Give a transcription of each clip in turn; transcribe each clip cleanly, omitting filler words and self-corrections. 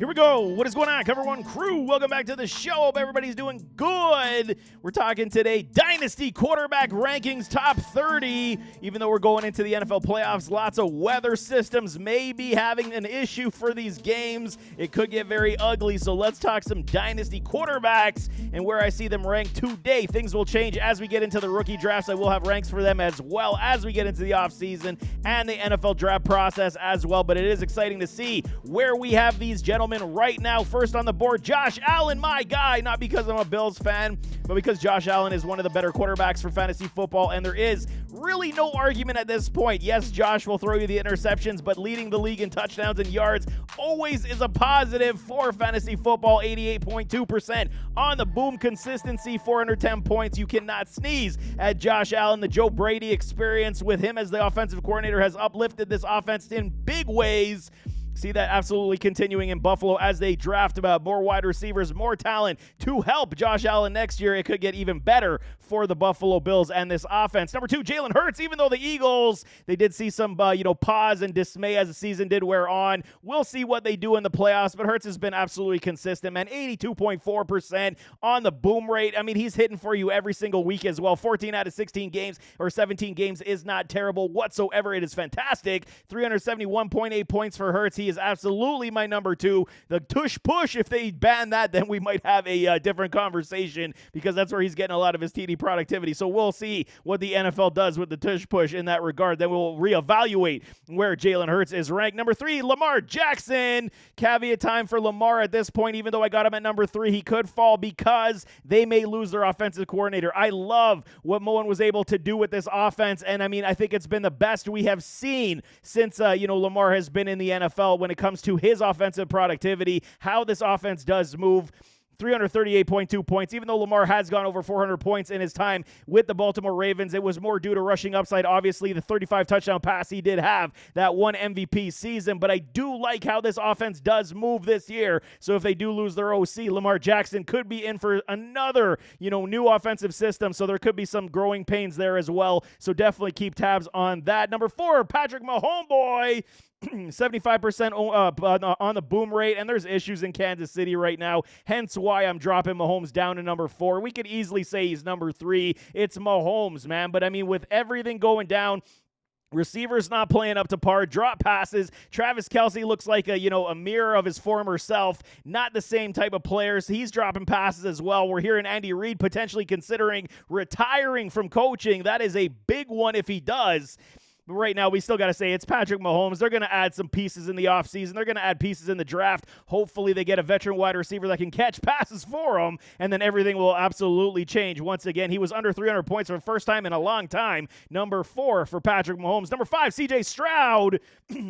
Here we go. What is going on, Cover One crew? Welcome back to the show. Hope everybody's doing good. We're talking today Dynasty quarterback rankings top 30. Even though we're going into the NFL playoffs, lots of weather systems may be having an issue for these games. It could get very ugly, so let's talk some Dynasty quarterbacks and where I see them ranked today. Things will change as we get into the rookie drafts. I will have ranks for them as well as we get into the offseason and the NFL draft process as well, but it is exciting to see where we have these gentlemen right now. First on the board, Josh Allen, my guy, not because I'm a Bills fan, but because Josh Allen is one of the better quarterbacks for fantasy football, and there is really no argument at this point. Yes, Josh will throw you the interceptions, but leading the league in touchdowns and yards always is a positive for fantasy football. 88.2% on the boom consistency, 410 points. You cannot sneeze at Josh Allen. The Joe Brady experience with him as the offensive coordinator has uplifted this offense in big ways. See that absolutely continuing in Buffalo as they draft about more wide receivers, more talent to help Josh Allen next year. It could get even better for the Buffalo Bills and this offense. Number 2, Jalen Hurts. Even though the Eagles, they did see some pause and dismay as the season did wear on. We'll see what they do in the playoffs, but Hurts has been absolutely consistent, man. 82.4% on the boom rate. I mean, he's hitting for you every single week as well. 14 out of 16 games or 17 games is not terrible whatsoever. It is fantastic. 371.8 points for Hurts. He is absolutely my number 2. The tush push, if they ban that, then we might have a different conversation because that's where he's getting a lot of his TD productivity. So we'll see what the NFL does with the tush push in that regard. Then we'll reevaluate where Jalen Hurts is ranked. Number 3, Lamar Jackson. Caveat time for Lamar at this point. Even though I got him at number 3, he could fall because they may lose their offensive coordinator. I love what Moen was able to do with this offense, and I mean, I think it's been the best we have seen since Lamar has been in the NFL when it comes to his offensive productivity, how this offense does move. 338.2 points. Even though Lamar has gone over 400 points in his time with the Baltimore Ravens, it was more due to rushing upside. Obviously, the 35 touchdown pass he did have that one MVP season, but I do like how this offense does move this year. So if they do lose their OC, Lamar Jackson could be in for another, new offensive system. So there could be some growing pains there as well. So definitely keep tabs on that. Number 4, Patrick Mahomes. 75% on the boom rate, and there's issues in Kansas City right now, hence why I'm dropping Mahomes down to number 4. We could easily say he's number 3. It's Mahomes, man, but I mean, with everything going down, receivers not playing up to par, drop passes. Travis Kelce looks like a mirror of his former self. Not the same type of players. He's dropping passes as well. We're hearing Andy Reid potentially considering retiring from coaching. That is a big one if he does. But right now, we still got to say it's Patrick Mahomes. They're going to add some pieces in the offseason. They're going to add pieces in the draft. Hopefully, they get a veteran wide receiver that can catch passes for them, and then everything will absolutely change. Once again, he was under 300 points for the first time in a long time. Number 4 for Patrick Mahomes. Number 5, C.J. Stroud,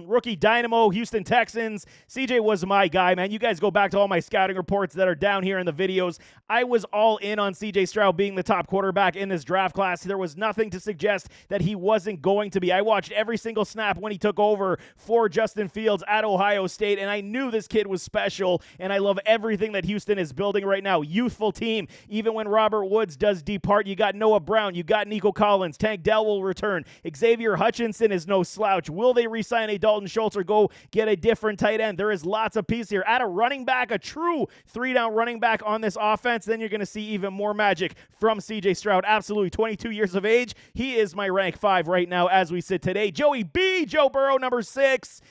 rookie dynamo, Houston Texans. C.J. was my guy, man. You guys go back to all my scouting reports that are down here in the videos. I was all in on C.J. Stroud being the top quarterback in this draft class. There was nothing to suggest that he wasn't going to be. I watched every single snap when he took over for Justin Fields at Ohio State, and I knew this kid was special, and I love everything that Houston is building right now. Youthful team. Even when Robert Woods does depart, you got Noah Brown, you got Nico Collins, Tank Dell will return. Xavier Hutchinson is no slouch. Will they re-sign a Dalton Schultz or go get a different tight end? There is lots of pieces here. Add a running back, a true 3-down running back on this offense, then you're going to see even more magic from C.J. Stroud. Absolutely, 22 years of age. He is my rank 5 right now as we sit today. Joey B, Joe Burrow, number 6.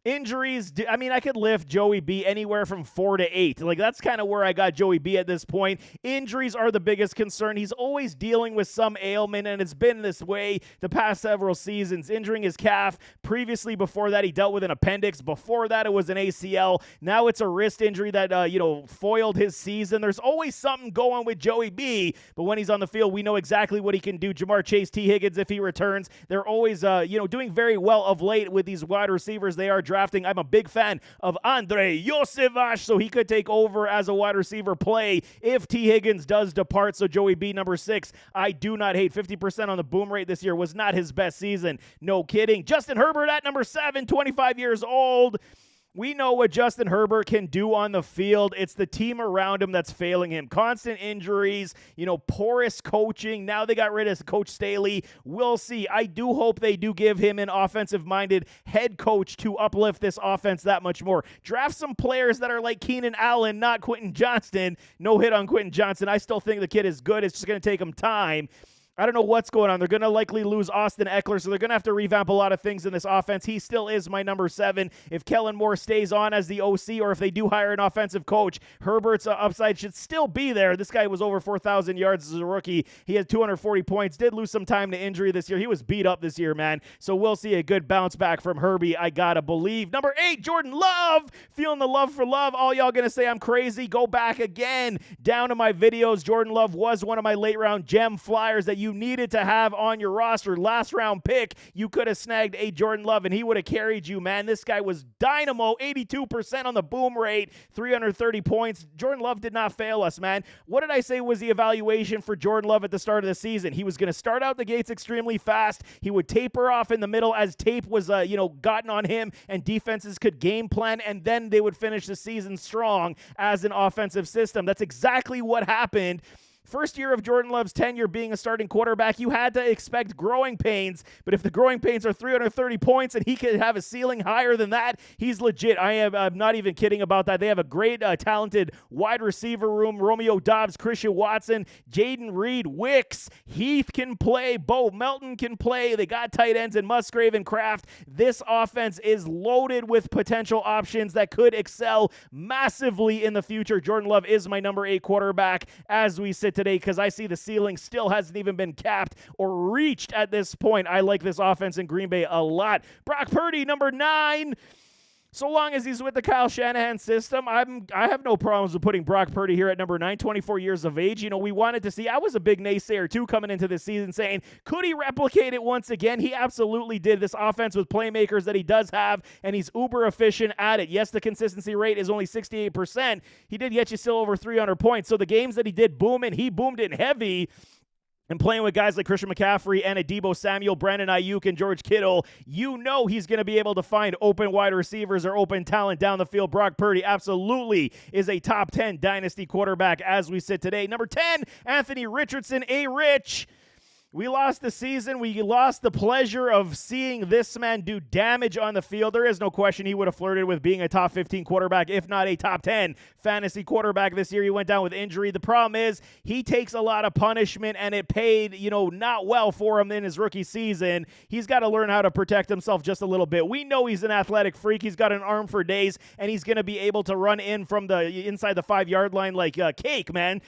Injuries, I mean, I could lift Joey B anywhere from 4 to 8. Like, that's kind of where I got Joey B at this point. Injuries are the biggest concern. He's always dealing with some ailment, and it's been this way the past several seasons. Injuring his calf. Previously, before that, he dealt with an appendix. Before that, it was an ACL. Now it's a wrist injury that, foiled his season. There's always something going with Joey B, but when he's on the field, we know exactly what he can do. Jamar Chase, T. Higgins, if he returns, they're always, doing very well of late with these wide receivers they are drafting. I'm a big fan of Andre Josevach, so he could take over as a wide receiver play if T. Higgins does depart. So Joey B, number 6, I do not hate. 50% on the boom rate this year was not his best season. No kidding. Justin Herbert at number 7, 25 years old. We know what Justin Herbert can do on the field. It's the team around him that's failing him. Constant injuries, porous coaching. Now they got rid of Coach Staley. We'll see. I do hope they do give him an offensive-minded head coach to uplift this offense that much more. Draft some players that are like Keenan Allen, not Quentin Johnston. No hit on Quentin Johnston. I still think the kid is good. It's just going to take him time. I don't know what's going on. They're going to likely lose Austin Eckler, so they're going to have to revamp a lot of things in this offense. He still is my number 7. If Kellen Moore stays on as the OC, or if they do hire an offensive coach, Herbert's upside should still be there. This guy was over 4,000 yards as a rookie. He had 240 points, did lose some time to injury this year. He was beat up this year, man. So we'll see a good bounce back from Herbie, I got to believe. Number 8, Jordan Love. Feeling the love for Love. All y'all going to say I'm crazy. Go back again down to my videos. Jordan Love was one of my late round gem flyers that you needed to have on your roster. Last round pick, you could have snagged a Jordan Love and he would have carried you, man. This guy was dynamo, 82% on the boom rate, 330 points. Jordan Love did not fail us, man. What did I say was the evaluation for Jordan Love at the start of the season? He was going to start out the gates extremely fast. He would taper off in the middle as tape was, gotten on him and defenses could game plan, and then they would finish the season strong as an offensive system. That's exactly what happened. First year of Jordan Love's tenure being a starting quarterback, you had to expect growing pains, but if the growing pains are 330 points and he could have a ceiling higher than that, he's legit. I'm not even kidding about that. They have a great, talented wide receiver room. Romeo Doubs, Christian Watson, Jaden Reed, Wicks, Heath can play, Bo Melton can play. They got tight ends in Musgrave and Kraft. This offense is loaded with potential options that could excel massively in the future. Jordan Love is my number 8 quarterback as we sit today, because I see the ceiling still hasn't even been capped or reached at this point. I like this offense in Green Bay a lot. Brock Purdy, number 9. So long as he's with the Kyle Shanahan system, I have no problems with putting Brock Purdy here at number 9, 24 years of age. We wanted to see, I was a big naysayer too coming into this season saying, could he replicate it once again? He absolutely did. This offense with playmakers that he does have, and he's uber efficient at it. Yes, the consistency rate is only 68%. He did get you still over 300 points. So the games that he did boom in, he boomed in heavy. And playing with guys like Christian McCaffrey and Adebo Samuel, Brandon Ayuk, and George Kittle, he's going to be able to find open wide receivers or open talent down the field. Brock Purdy absolutely is a top 10 dynasty quarterback as we sit today. Number 10, Anthony Richardson, A-Rich. We lost the season. We lost the pleasure of seeing this man do damage on the field. There is no question he would have flirted with being a top 15 quarterback, if not a top 10 fantasy quarterback this year. He went down with injury. The problem is he takes a lot of punishment, and it paid, not well for him in his rookie season. He's got to learn how to protect himself just a little bit. We know he's an athletic freak. He's got an arm for days, and he's going to be able to run in from the inside the 5-yard line like cake, man.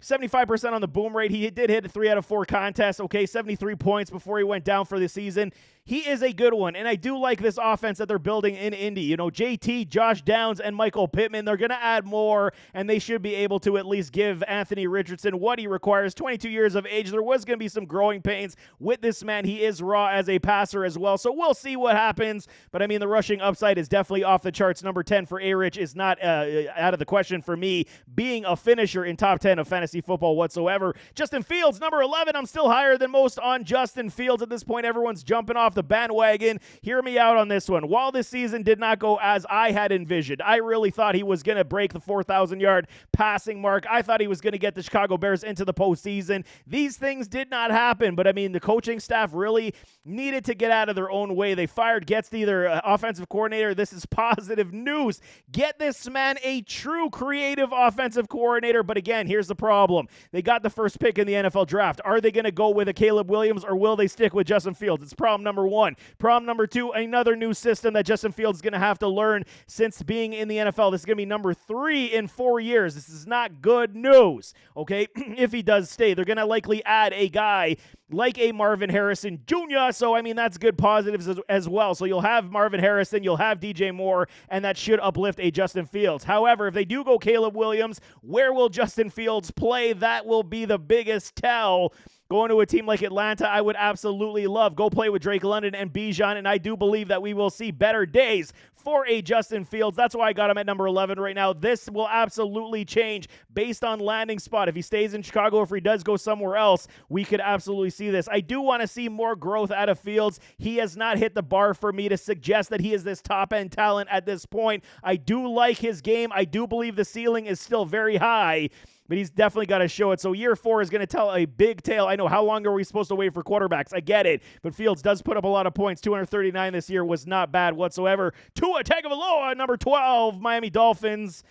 75% on the boom rate. He did hit a 3 out of 4 contests. 73 points before he went down for the season. He is a good one, and I do like this offense that they're building in Indy. JT, Josh Downs, and Michael Pittman, they're going to add more, and they should be able to at least give Anthony Richardson what he requires. 22 years of age. There was going to be some growing pains with this man. He is raw as a passer as well, so we'll see what happens. But, the rushing upside is definitely off the charts. Number 10 for A-Rich is not out of the question for me being a finisher in top 10 of fantasy football whatsoever. Justin Fields, number 11. I'm still higher than most on Justin Fields. At this point, everyone's jumping off the bandwagon. Hear me out on this one. While this season did not go as I had envisioned, I really thought he was going to break the 4,000-yard passing mark. I thought he was going to get the Chicago Bears into the postseason. These things did not happen, but the coaching staff really needed to get out of their own way. They fired Getzey, their offensive coordinator. This is positive news. Get this man a true creative offensive coordinator, but again, here's the problem. They got the first pick in the NFL draft. Are they going to go with a Caleb Williams, or will they stick with Justin Fields? It's problem number 1. Problem number 2, another new system that Justin Fields is going to have to learn since being in the NFL. This is going to be number 3 in 4 years. This is not good news, okay? If he does stay, they're going to likely add a guy like a Marvin Harrison Jr., so that's good positives as well. So you'll have Marvin Harrison, you'll have DJ Moore, and that should uplift a Justin Fields. However, if they do go Caleb Williams, where will Justin Fields play? That will be the biggest tell. Going to a team like Atlanta, I would absolutely love. Go play with Drake London and Bijan, and I do believe that we will see better days for a Justin Fields. That's why I got him at number 11 right now. This will absolutely change based on landing spot. If he stays in Chicago, if he does go somewhere else, we could absolutely see this. I do want to see more growth out of Fields. He has not hit the bar for me to suggest that he is this top-end talent at this point. I do like his game. I do believe the ceiling is still very high, but he's definitely got to show it. So year 4 is going to tell a big tale. I know, how long are we supposed to wait for quarterbacks? I get it, but Fields does put up a lot of points. 239 this year was not bad whatsoever. Tua Tagovailoa, number 12, Miami Dolphins.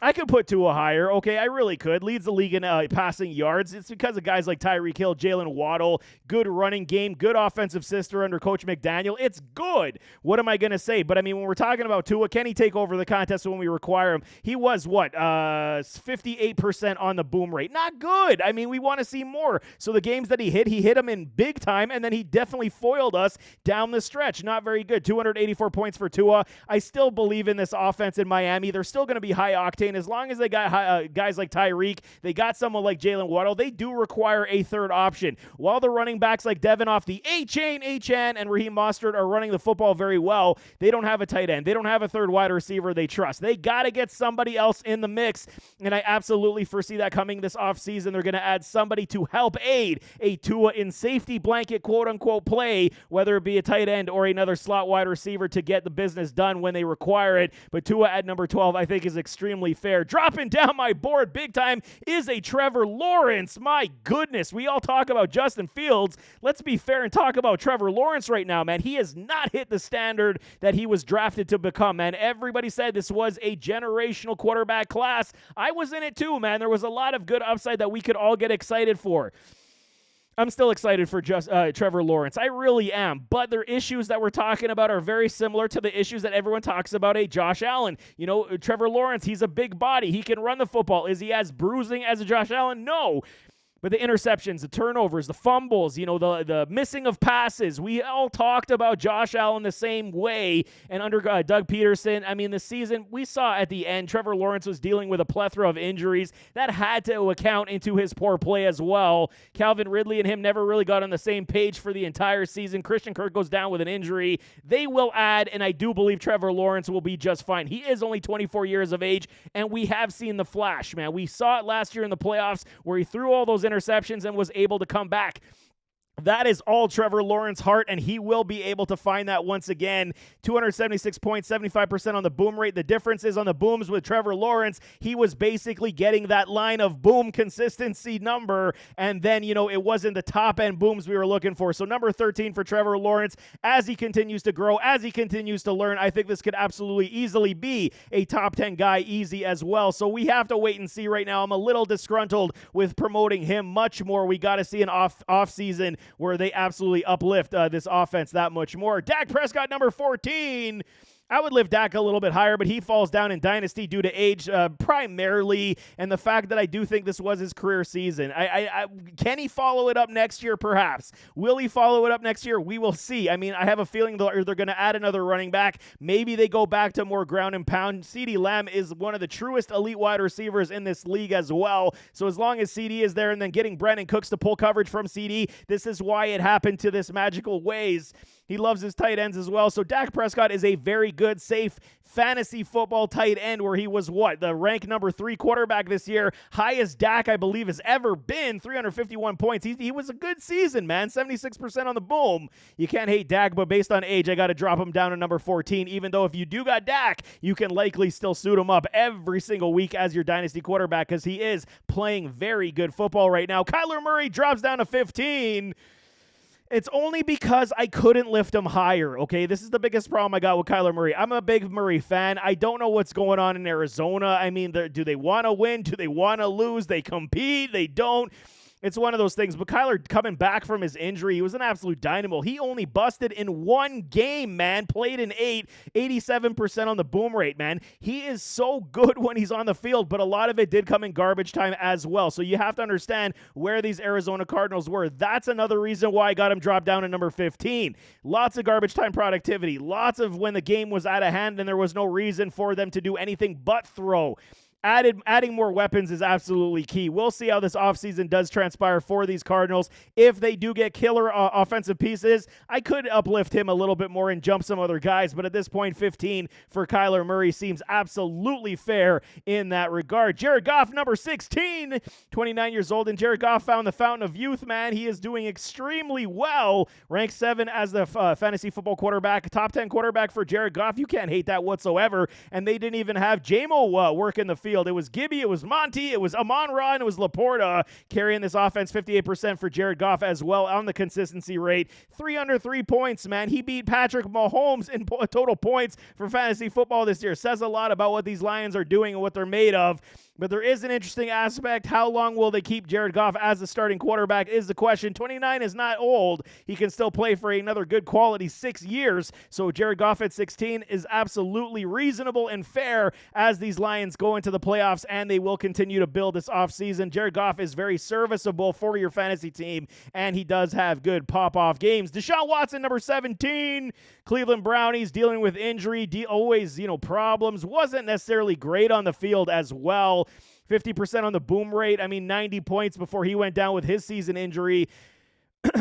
I could put Tua higher. Okay, I really could. Leads the league in passing yards. It's because of guys like Tyreek Hill, Jalen Waddle, good running game, good offensive sister under Coach McDaniel. It's good. What am I going to say? But, I mean, when we're talking about Tua, can he take over the contest when we require him? He was, 58% on the boom rate. Not good. I mean, we want to see more. So the games that he hit them in big time, and then he definitely foiled us down the stretch. Not very good. 284 points for Tua. I still believe in this offense in Miami. They're still going to be high octane. As long as they got guys like Tyreek, they got someone like Jalen Waddle, they do require a third option. While the running backs like Devin off the A-Chain, and Raheem Mostert are running the football very well, they don't have a tight end. They don't have a third wide receiver they trust. They got to get somebody else in the mix, and I absolutely foresee that coming this offseason. They're going to add somebody to help aid a Tua in safety blanket, quote-unquote, play, whether it be a tight end or another slot wide receiver to get the business done when they require it. But Tua at number 12, I think, is extremely fair. Dropping down my board big time is a Trevor Lawrence. My goodness, we all talk about Justin Fields. Let's be fair and talk about Trevor Lawrence right now, man. He has not hit the standard that he was drafted to become, man. Everybody said this was a generational quarterback class. I was in it too, man. There was a lot of good upside that we could all get excited for. I'm still excited for Trevor Lawrence. I really am. But their issues that we're talking about are very similar to the issues that everyone talks about a Josh Allen. You know, Trevor Lawrence, he's a big body. He can run the football. Is he as bruising as a Josh Allen? No. But the interceptions, the turnovers, the fumbles, you know, the missing of passes, we all talked about Josh Allen the same way. And under Doug Peterson, I mean, the season, we saw at the end, Trevor Lawrence was dealing with a plethora of injuries. That had to account into his poor play as well. Calvin Ridley and him never really got on the same page for the entire season. Christian Kirk goes down with an injury. They will add, and I do believe Trevor Lawrence will be just fine. He is only 24 years of age, and we have seen the flash, man. We saw it last year in the playoffs where he threw all those interceptions and was able to come back. That is all Trevor Lawrence's heart, and he will be able to find that once again. 276 points, 75% on the boom rate. The difference is on the booms with Trevor Lawrence, he was basically getting that line of boom consistency number, and then, you know, it wasn't the top-end booms we were looking for. So number 13 for Trevor Lawrence, as he continues to grow, as he continues to learn, I think this could absolutely easily be a top 10 guy easy as well. So we have to wait and see right now. I'm a little disgruntled with promoting him much more. We got to see an off-season where they absolutely uplift this offense that much more. Dak Prescott, number 14. I would lift Dak a little bit higher, but he falls down in Dynasty due to age primarily, and the fact that I do think this was his career season. Can he follow it up next year? Perhaps. Will he follow it up next year? We will see. I mean, I have a feeling they're going to add another running back. Maybe they go back to more ground and pound. CeeDee Lamb is one of the truest elite wide receivers in this league as well. So as long as CeeDee is there and then getting Brandon Cooks to pull coverage from CeeDee, this is why it happened to this magical ways. He loves his tight ends as well. So Dak Prescott is a very good, safe fantasy football tight end where he was the ranked number 3 quarterback this year. Highest Dak, I believe, has ever been, 351 points. He was a good season, man. 76% on the boom. You can't hate Dak, but based on age, I got to drop him down to number 14, even though if you do got Dak, you can likely still suit him up every single week as your dynasty quarterback because he is playing very good football right now. Kyler Murray drops down to 15. It's only because I couldn't lift him higher, okay? This is the biggest problem I got with Kyler Murray. I'm a big Murray fan. I don't know what's going on in Arizona. I mean, do they want to win? Do they want to lose? They compete. They don't. It's one of those things. But Kyler coming back from his injury, he was an absolute dynamo. He only busted in one game, man. Played in 8, 87% on the boom rate, man. He is so good when he's on the field, but a lot of it did come in garbage time as well. So you have to understand where these Arizona Cardinals were. That's another reason why I got him dropped down to number 15. Lots of garbage time productivity. Lots of when the game was out of hand and there was no reason for them to do anything but throw. adding more weapons is absolutely key. We'll see how this offseason does transpire for these Cardinals. If they do get killer offensive pieces, I could uplift him a little bit more and jump some other guys, but at this point, 15 for Kyler Murray seems absolutely fair in that regard. Jared Goff, number 16, 29 years old, and Jared Goff found the fountain of youth, man. He is doing extremely well. Ranked 7 as the fantasy football quarterback, top 10 quarterback for Jared Goff. You can't hate that whatsoever, and they didn't even have J-Mo work in the field. It was Gibby, it was Monty, it was Amon-Ra, and it was Laporta carrying this offense. 58% for Jared Goff as well on the consistency rate. 303 points, man. He beat Patrick Mahomes in total points for fantasy football this year. Says a lot about what these Lions are doing and what they're made of. But there is an interesting aspect. How long will they keep Jared Goff as the starting quarterback is the question. 29 is not old. He can still play for another good quality 6 years. So Jared Goff at 16 is absolutely reasonable and fair as these Lions go into the playoffs, and they will continue to build this offseason. Jared Goff is very serviceable for your fantasy team, and he does have good pop-off games. Deshaun Watson, number 17, Cleveland Brownies dealing with injury, always, problems. Wasn't necessarily great on the field as well. 50% on the boom rate. 90 points before he went down with his season injury.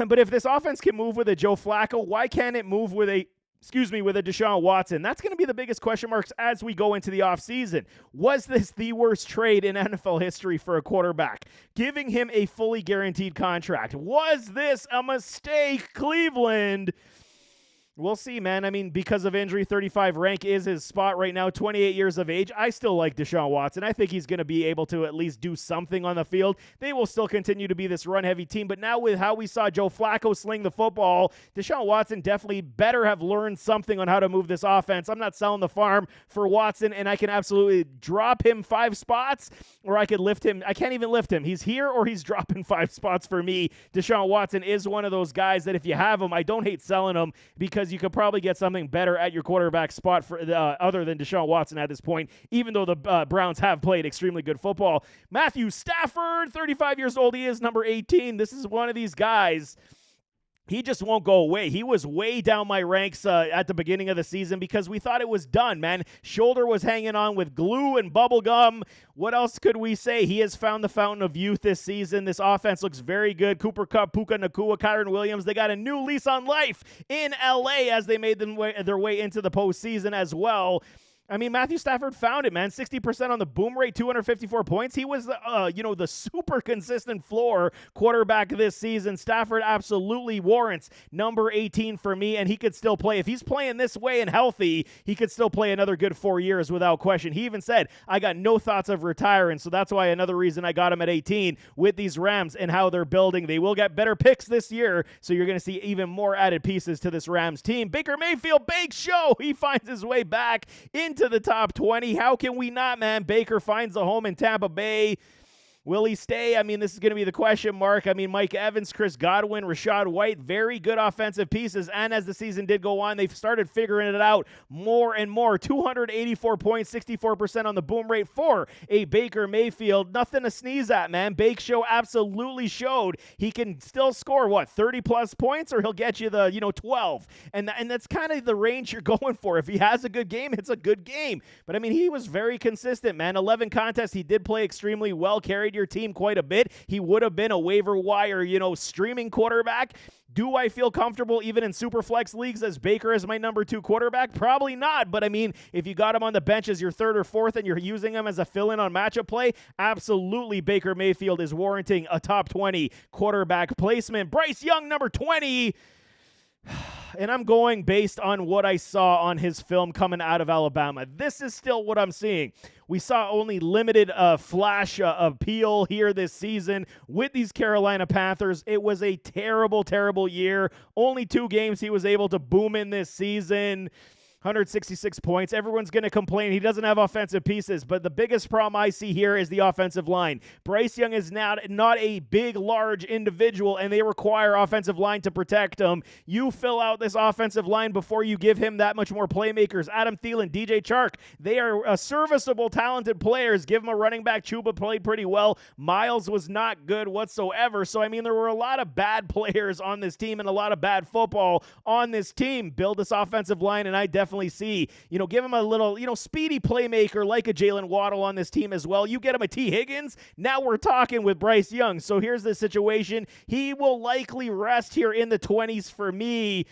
But if this offense can move with a Joe Flacco, why can't it move with a Deshaun Watson? That's going to be the biggest question marks as we go into the offseason. Was this the worst trade in NFL history for a quarterback? Giving him a fully guaranteed contract. Was this a mistake, Cleveland? We'll see, man. Because of injury, 35 rank is his spot right now, 28 years of age. I still like Deshaun Watson. I think he's going to be able to at least do something on the field. They will still continue to be this run-heavy team, but now with how we saw Joe Flacco sling the football, Deshaun Watson definitely better have learned something on how to move this offense. I'm not selling the farm for Watson, and I can absolutely drop him 5 spots, or I could lift him. I can't even lift him. He's here, or he's dropping 5 spots for me. Deshaun Watson is one of those guys that if you have him, I don't hate selling him, because you could probably get something better at your quarterback spot for other than Deshaun Watson at this point, even though the Browns have played extremely good football. Matthew Stafford, 35 years old, he is number 18. This is one of these guys. He just won't go away. He was way down my ranks at the beginning of the season because we thought it was done, man. Shoulder was hanging on with glue and bubble gum. What else could we say? He has found the fountain of youth this season. This offense looks very good. Cooper Kupp, Puka Nacua, Kyron Williams. They got a new lease on life in L.A. as they made their way into the postseason as well. Matthew Stafford found it, man. 60% on the boom rate, 254 points. He was, the super consistent floor quarterback this season. Stafford absolutely warrants number 18 for me, and he could still play. If he's playing this way and healthy, he could still play another good 4 years without question. He even said, I got no thoughts of retiring, so that's why another reason I got him at 18 with these Rams and how they're building. They will get better picks this year, so you're going to see even more added pieces to this Rams team. Baker Mayfield, big show. He finds his way back into the top 20. How can we not, man? Baker finds a home in Tampa Bay. Will he stay? This is going to be the question mark. Mike Evans, Chris Godwin, Rashad White, very good offensive pieces. And as the season did go on, they've started figuring it out more and more. 284 points, 64% on the boom rate for a Baker Mayfield. Nothing to sneeze at, man. Bake Show absolutely showed he can still score, 30-plus points, or he'll get you the, 12. And that's kind of the range you're going for. If he has a good game, it's a good game. But, he was very consistent, man. 11 contests. He did play extremely well, carried your team quite a bit. He would have been a waiver wire, streaming quarterback. Do I feel comfortable even in super flex leagues as Baker as my number 2 quarterback? Probably not, but if you got him on the bench as your 3rd or 4th and you're using him as a fill-in on matchup play, absolutely Baker Mayfield is warranting a top 20 quarterback placement. Bryce Young, number 20. And I'm going based on what I saw on his film coming out of Alabama. This is still what I'm seeing. We saw only limited flash appeal here this season with these Carolina Panthers. It was a terrible, terrible year. Only 2 games he was able to boom in this season. 166 points. Everyone's going to complain he doesn't have offensive pieces, but the biggest problem I see here is the offensive line. Bryce Young is not a big, large individual, and they require offensive line to protect him. You fill out this offensive line before you give him that much more playmakers. Adam Thielen, DJ Chark, they are serviceable, talented players. Give him a running back. Chuba played pretty well. Miles was not good whatsoever. So, there were a lot of bad players on this team and a lot of bad football on this team. Build this offensive line, and I definitely definitely see, give him a little, speedy playmaker like a Jalen Waddle on this team as well. You get him a T. Higgins, now we're talking with Bryce Young. So here's the situation. He will likely rest here in the 20s for me.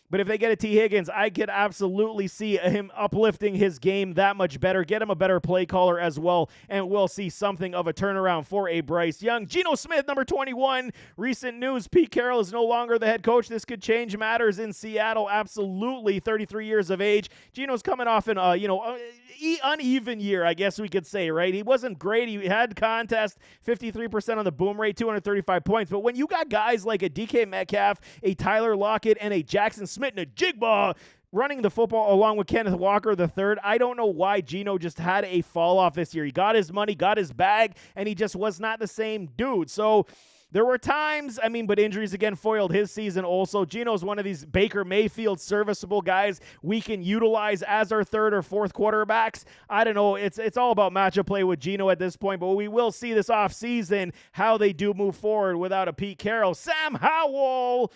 But if they get a T. Higgins, I could absolutely see him uplifting his game that much better, get him a better play caller as well, and we'll see something of a turnaround for a Bryce Young. Geno Smith, number 21, recent news. Pete Carroll is no longer the head coach. This could change matters in Seattle, absolutely. 33 years of age. Geno's coming off an, uneven year, I guess we could say, right? He wasn't great. He had contest, 53% on the boom rate, 235 points. But when you got guys like a DK Metcalf, a Tyler Lockett, and a Jackson Smith, and a Jigba running the football along with Kenneth Walker III, I don't know why Geno just had a fall off this year. He got his money, got his bag, and he just was not the same dude. So there were times, but injuries again foiled his season also. Geno's one of these Baker Mayfield serviceable guys we can utilize as our third or fourth quarterbacks. I don't know. It's all about matchup play with Geno at this point, but we will see this offseason how they do move forward without a Pete Carroll. Sam Howell.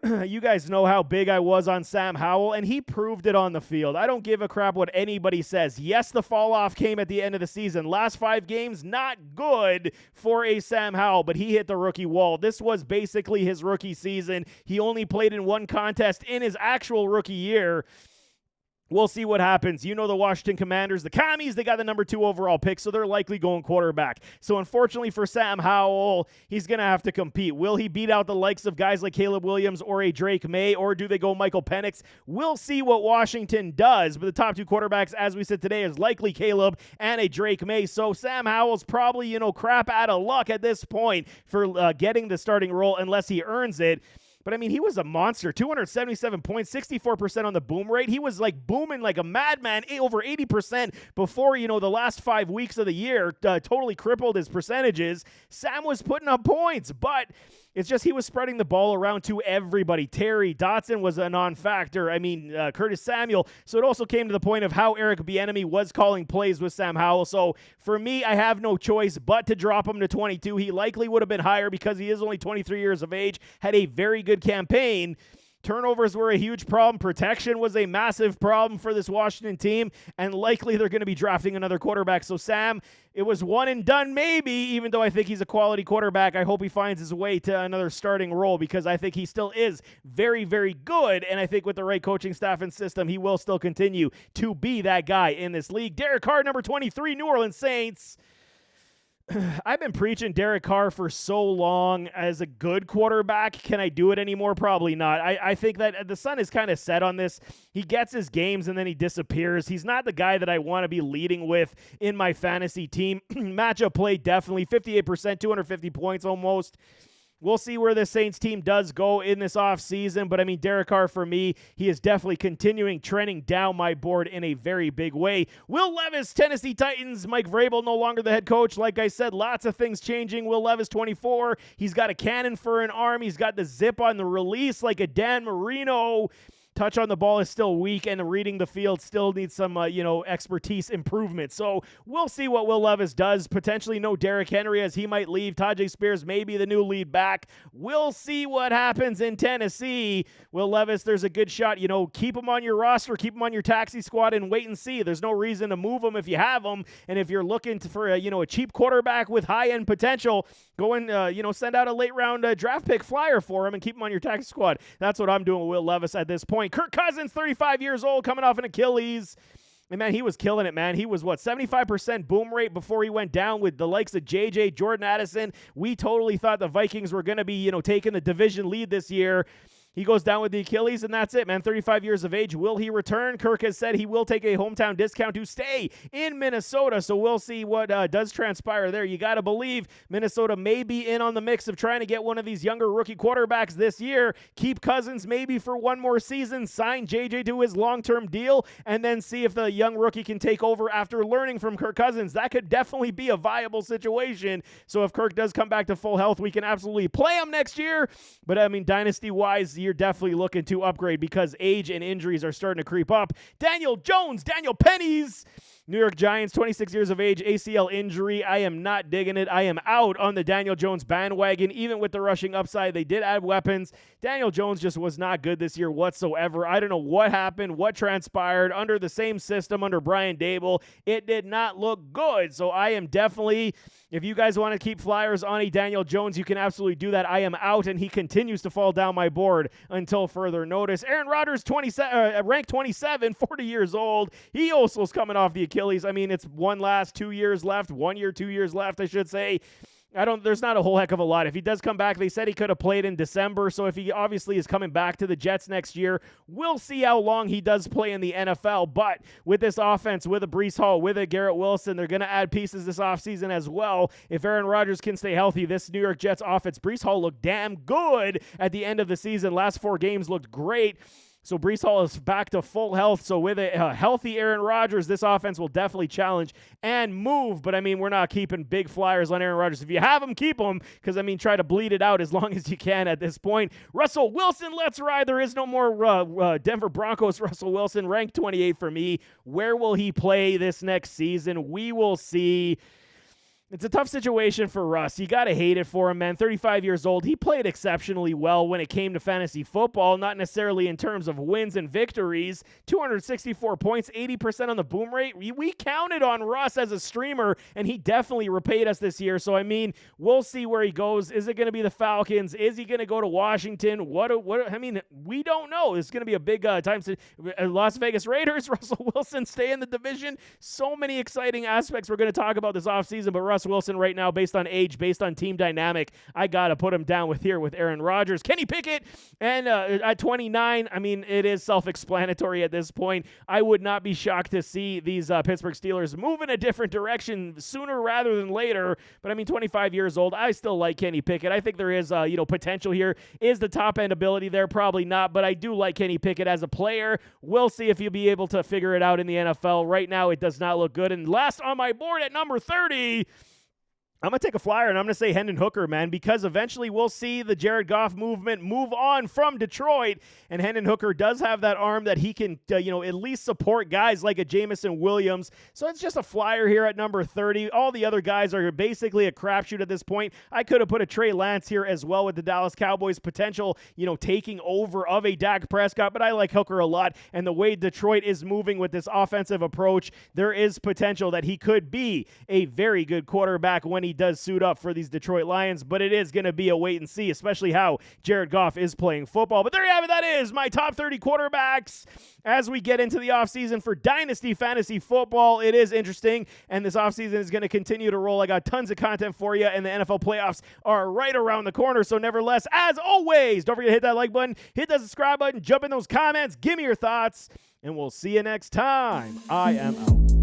You guys know how big I was on Sam Howell, and he proved it on the field. I don't give a crap what anybody says. Yes, the fall-off came at the end of the season. Last 5 games, not good for a Sam Howell, but he hit the rookie wall. This was basically his rookie season. He only played in 1 contest in his actual rookie year. We'll see what happens. You know the Washington Commanders, the Commies, they got the number 2 overall pick, so they're likely going quarterback. So unfortunately for Sam Howell, he's going to have to compete. Will he beat out the likes of guys like Caleb Williams or a Drake May, or do they go Michael Penix? We'll see what Washington does, but the top 2 quarterbacks, as we said today, is likely Caleb and a Drake May. So Sam Howell's probably, crap out of luck at this point for getting the starting role unless he earns it. But, he was a monster. 277 points, 64% on the boom rate. He was, booming like a madman, over 80% before, the last 5 weeks of the year. Totally crippled his percentages. Sam was putting up points, but it's just he was spreading the ball around to everybody. Terry Dotson was a non-factor. Curtis Samuel. So it also came to the point of how Eric Bieniemy was calling plays with Sam Howell. So for me, I have no choice but to drop him to 22. He likely would have been higher because he is only 23 years of age, had a very good campaign. Turnovers were a huge problem. Protection was a massive problem for this Washington team, and likely they're going to be drafting another quarterback. So Sam, it was one and done maybe, even though I think he's a quality quarterback. I hope he finds his way to another starting role because I think he still is very, very good, and I think with the right coaching staff and system, he will still continue to be that guy in this league. Derek Carr, number 23, New Orleans Saints. I've been preaching Derek Carr for so long as a good quarterback. Can I do it anymore? Probably not. I think that the sun is kind of set on this. He gets his games and then he disappears. He's not the guy that I want to be leading with in my fantasy team. Matchup play, definitely. 58%, 250 points almost. We'll see where the Saints team does go in this offseason, but Derek Carr for me, he is definitely continuing trending down my board in a very big way. Will Levis, Tennessee Titans, Mike Vrabel no longer the head coach. Like I said, lots of things changing. Will Levis, 24, he's got a cannon for an arm. He's got the zip on the release like a Dan Marino. Touch on the ball is still weak, and reading the field still needs some, expertise improvement. So we'll see what Will Levis does. Potentially no Derrick Henry as he might leave. Tajay Spears may be the new lead back. We'll see what happens in Tennessee. Will Levis, there's a good shot. Keep him on your roster, keep him on your taxi squad, and wait and see. There's no reason to move him if you have him. And if you're looking for a cheap quarterback with high-end potential, go and, send out a late-round draft pick flyer for him and keep him on your taxi squad. That's what I'm doing with Will Levis at this point. Kirk Cousins, 35 years old, coming off an Achilles. And, man, he was killing it, man. He was, 75% boom rate before he went down with the likes of JJ, Jordan Addison. We totally thought the Vikings were going to be, taking the division lead this year. He goes down with the Achilles, and that's it, man. 35 years of age. Will he return? Kirk has said he will take a hometown discount to stay in Minnesota, so we'll see what does transpire there. You got to believe Minnesota may be in on the mix of trying to get one of these younger rookie quarterbacks this year. Keep Cousins maybe for one more season, sign JJ to his long-term deal, and then see if the young rookie can take over after learning from Kirk Cousins. That could definitely be a viable situation. So if Kirk does come back to full health, we can absolutely play him next year. But, dynasty-wise, you're definitely looking to upgrade because age and injuries are starting to creep up. Daniel Jones, Daniel Pennies. New York Giants, 26 years of age, ACL injury. I am not digging it. I am out on the Daniel Jones bandwagon. Even with the rushing upside, they did add weapons. Daniel Jones just was not good this year whatsoever. I don't know what happened, what transpired under the same system under Brian Dable. It did not look good. So I am definitely, if you guys want to keep flyers on a Daniel Jones, you can absolutely do that. I am out, and he continues to fall down my board until further notice. Aaron Rodgers, ranked 27, 40 years old. He also is coming off the Achilles. I mean, it's 1 year, 2 years left, I should say. There's not a whole heck of a lot. If he does come back, they said he could have played in December. So if he obviously is coming back to the Jets next year, we'll see how long he does play in the NFL. But with this offense, with a Breece Hall, with a Garrett Wilson, they're going to add pieces this offseason as well. If Aaron Rodgers can stay healthy, this New York Jets offense, Breece Hall looked damn good at the end of the season. Last 4 games looked great. So Breece Hall is back to full health. So with a healthy Aaron Rodgers, this offense will definitely challenge and move. But, I mean, we're not keeping big flyers on Aaron Rodgers. If you have him, keep him because, I mean, try to bleed it out as long as you can at this point. Russell Wilson, let's ride. There is no more Denver Broncos Russell Wilson, ranked 28 for me. Where will he play this next season? We will see. It's a tough situation for Russ. You got to hate it for him, man. 35 years old. He played exceptionally well when it came to fantasy football, not necessarily in terms of wins and victories. 264 points, 80% on the boom rate. We counted on Russ as a streamer, and he definitely repaid us this year. So, I mean, we'll see where he goes. Is it going to be the Falcons? Is he going to go to Washington? I mean, we don't know. It's going to be a big time. Las Vegas Raiders, Russell Wilson, stay in the division. So many exciting aspects we're going to talk about this offseason, but Russ Wilson right now, based on age, based on team dynamic, I got to put him down with Aaron Rodgers. Kenny Pickett, and at 29, I mean, it is self-explanatory at this point. I would not be shocked to see these Pittsburgh Steelers move in a different direction sooner rather than later, but I mean, 25 years old, I still like Kenny Pickett. I think there is, potential here. Is the top-end ability there? Probably not, but I do like Kenny Pickett as a player. We'll see if he'll be able to figure it out in the NFL. Right now, it does not look good, and last on my board at number 30, I'm going to take a flyer, and I'm going to say Hendon Hooker, man, because eventually we'll see the Jared Goff movement move on from Detroit, and Hendon Hooker does have that arm that he can, at least support guys like a Jamison Williams. So it's just a flyer here at number 30. All the other guys are basically a crapshoot at this point. I could have put a Trey Lance here as well with the Dallas Cowboys potential, taking over of a Dak Prescott, but I like Hooker a lot, and the way Detroit is moving with this offensive approach, there is potential that he could be a very good quarterback when he does suit up for these Detroit Lions, but it is going to be a wait and see, especially how Jared Goff is playing football. But there you have it. That is my top 30 quarterbacks as we get into the offseason for Dynasty Fantasy Football. It is interesting, and this offseason is going to continue to roll. I got tons of content for you, and the NFL playoffs are right around the corner. So nevertheless, as always, don't forget to hit that like button, hit that subscribe button, jump in those comments, give me your thoughts, and we'll see you next time. I am out.